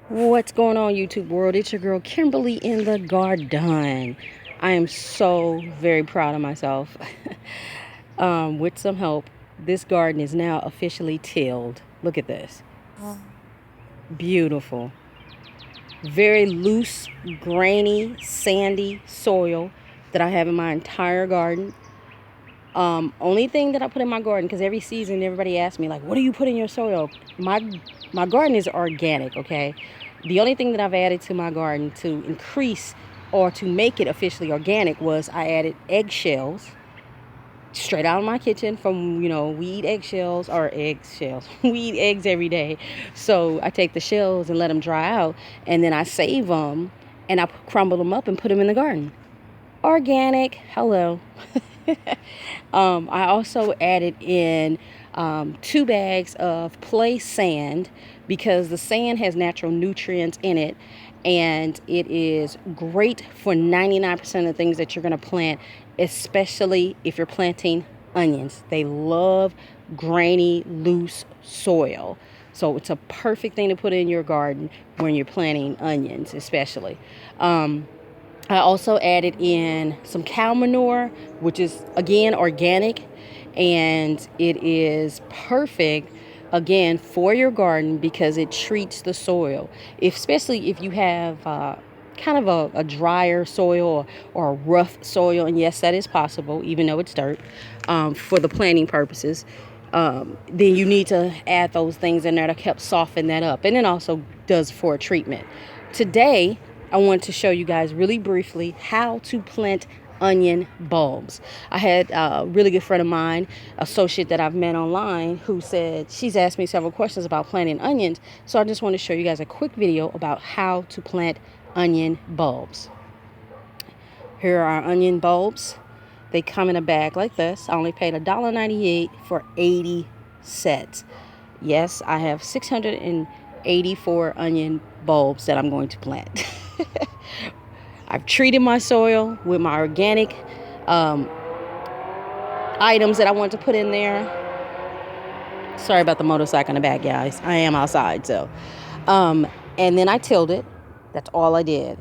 What's going on, YouTube world? It's your girl Kimberly in the garden. I am so very proud of myself. With some help, this garden is now officially tilled. Look at this. Beautiful. Very loose, grainy, sandy soil that I have in my entire garden. Only thing that I put in my garden, because every season everybody asks me, like, what do you put in your soil? My garden is organic, okay? The only thing that I've added to my garden to increase or to make it officially organic was I added eggshells straight out of my kitchen from, we eat eggshells or eggshells. We eat eggs every day. So I take the shells and let them dry out, and then I save them and I crumble them up and put them in the garden. Organic, hello. I also added in 2 bags of play sand because the sand has natural nutrients in it, and it is great for 99% of the things that you're going to plant, especially if you're planting onions. They love grainy, loose soil. So it's a perfect thing to put in your garden when you're planting onions, especially. I also added in some cow manure, which is, again, organic, and it is perfect, again, for your garden because it treats the soil, especially if you have kind of a drier soil or a rough soil. And yes, that is possible, even though it's dirt, for the planting purposes. Then you need to add those things in there to help soften that up. And it also does for a treatment. Today, I want to show you guys really briefly how to plant onion bulbs. I had a really good friend of mine, associate that I've met online, who said she's asked me several questions about planting onions. So I just want to show you guys a quick video about how to plant onion bulbs. Here are our onion bulbs. They come in a bag like this. I only paid $1.98 for 80 sets. Yes, I have 684 onion bulbs that I'm going to plant. I've treated my soil with my organic items that I want to put in there. Sorry about the motorcycle in the back, guys. I am outside, so. And then I tilled it. That's all I did.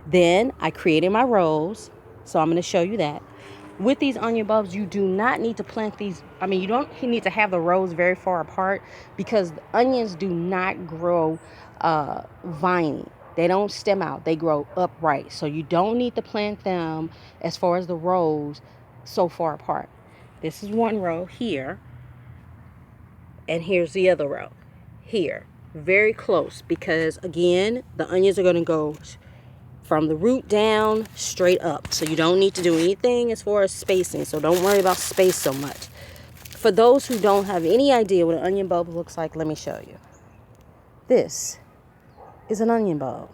Then I created my rows. So I'm going to show you that. With these onion bulbs, you do not need to plant these. I mean, you don't need to have the rows very far apart because the onions do not grow viney. They don't stem out. They grow upright. So you don't need to plant them as far as the rows so far apart. This is one row here. And here's the other row here. Very close because, again, the onions are going to go from the root down straight up. So you don't need to do anything as far as spacing. So don't worry about space so much. For those who don't have any idea what an onion bulb looks like, let me show you. This is an onion bulb.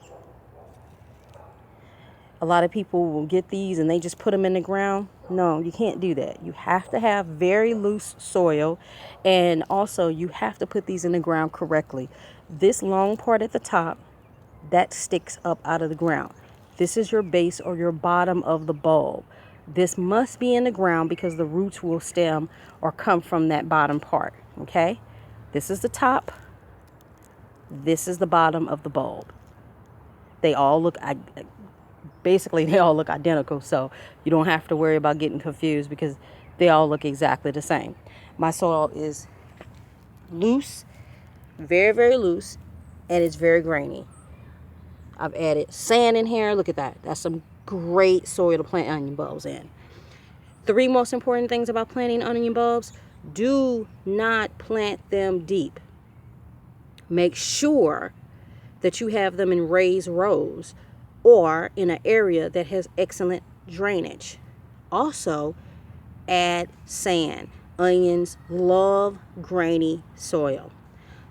A lot of people will get these and they just put them in the ground. No, you can't do that. You have to have very loose soil, and also you have to put these in the ground correctly. This long part at the top, that sticks up out of the ground. This is your base or your bottom of the bulb. This must be in the ground because the roots will stem or come from that bottom part, okay? This is the top. This is the bottom of the bulb. They all look, basically they all look identical, so you don't have to worry about getting confused because they all look exactly the same. My soil is loose, very, very loose, and it's very grainy. I've added sand in here. Look at that. That's some great soil to plant onion bulbs in. 3 most important things about planting onion bulbs: do not plant them deep. Make sure that you have them in raised rows or in an area that has excellent drainage. Also, add sand. Onions love grainy soil.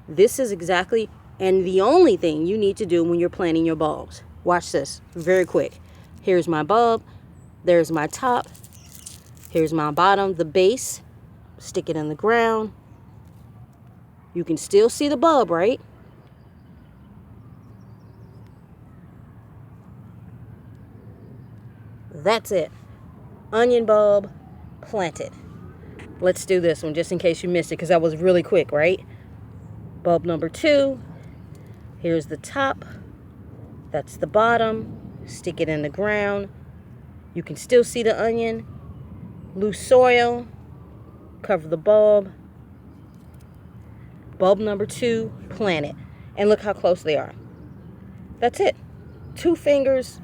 This is exactly and the only thing you need to do when you're planting your bulbs. Watch this, very quick. Here's my bulb. There's my top. Here's my bottom, the base. Stick it in the ground. You can still see the bulb, right? That's it. Onion bulb planted. Let's do this one just in case you missed it because that was really quick, right? Bulb number 2. Here's the top. That's the bottom. Stick it in the ground. You can still see the onion. Loose soil. Cover the bulb. Bulb number 2, plant it. And look how close they are. That's it. 2 fingers,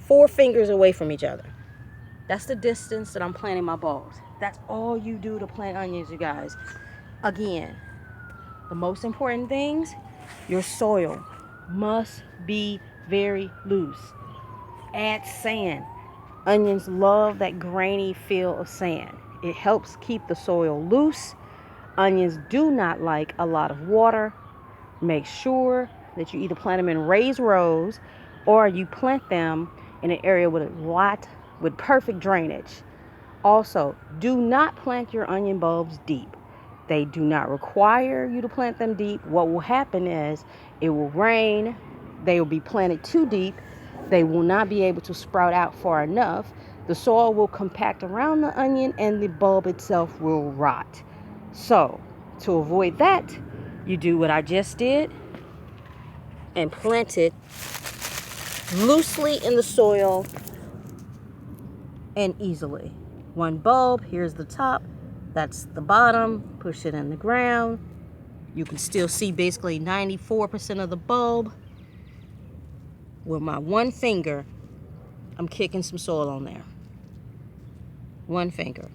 4 fingers away from each other. That's the distance that I'm planting my bulbs. That's all you do to plant onions, you guys. Again, the most important things, your soil must be very loose. Add sand. Onions love that grainy feel of sand. It helps keep the soil loose. Onions do not like a lot of water. Make sure that you either plant them in raised rows or you plant them in an area with perfect drainage. Also, do not plant your onion bulbs deep. They do not require you to plant them deep. What will happen is it will rain. They will be planted too deep. They will not be able to sprout out far enough. The soil will compact around the onion and the bulb itself will rot. So, to avoid that, you do what I just did and plant it loosely in the soil and easily. 1 bulb, here's the top, that's the bottom, push it in the ground. You can still see basically 94% of the bulb. With my 1 finger, I'm kicking some soil on there. 1 finger.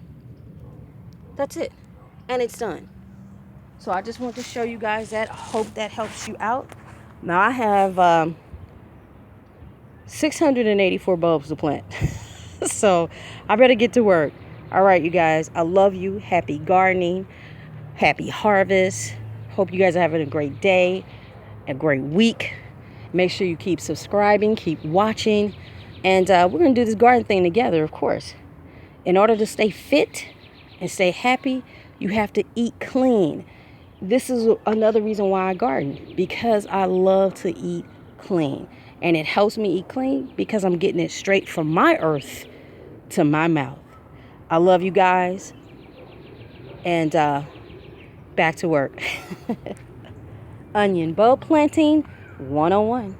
That's it. And it's done. So I just want to show you guys that. I hope that helps you out. Now I have 684 bulbs to plant. So I better get to work. All right, you guys. I love you. Happy gardening. Happy harvest. Hope you guys are having a great day, a great week. Make sure you keep subscribing, keep watching. And we're going to do this garden thing together, of course. In order to stay fit and stay happy, you have to eat clean. This is another reason why I garden, because I love to eat clean. And it helps me eat clean because I'm getting it straight from my earth to my mouth. I love you guys. And back to work. Onion bulb planting 101.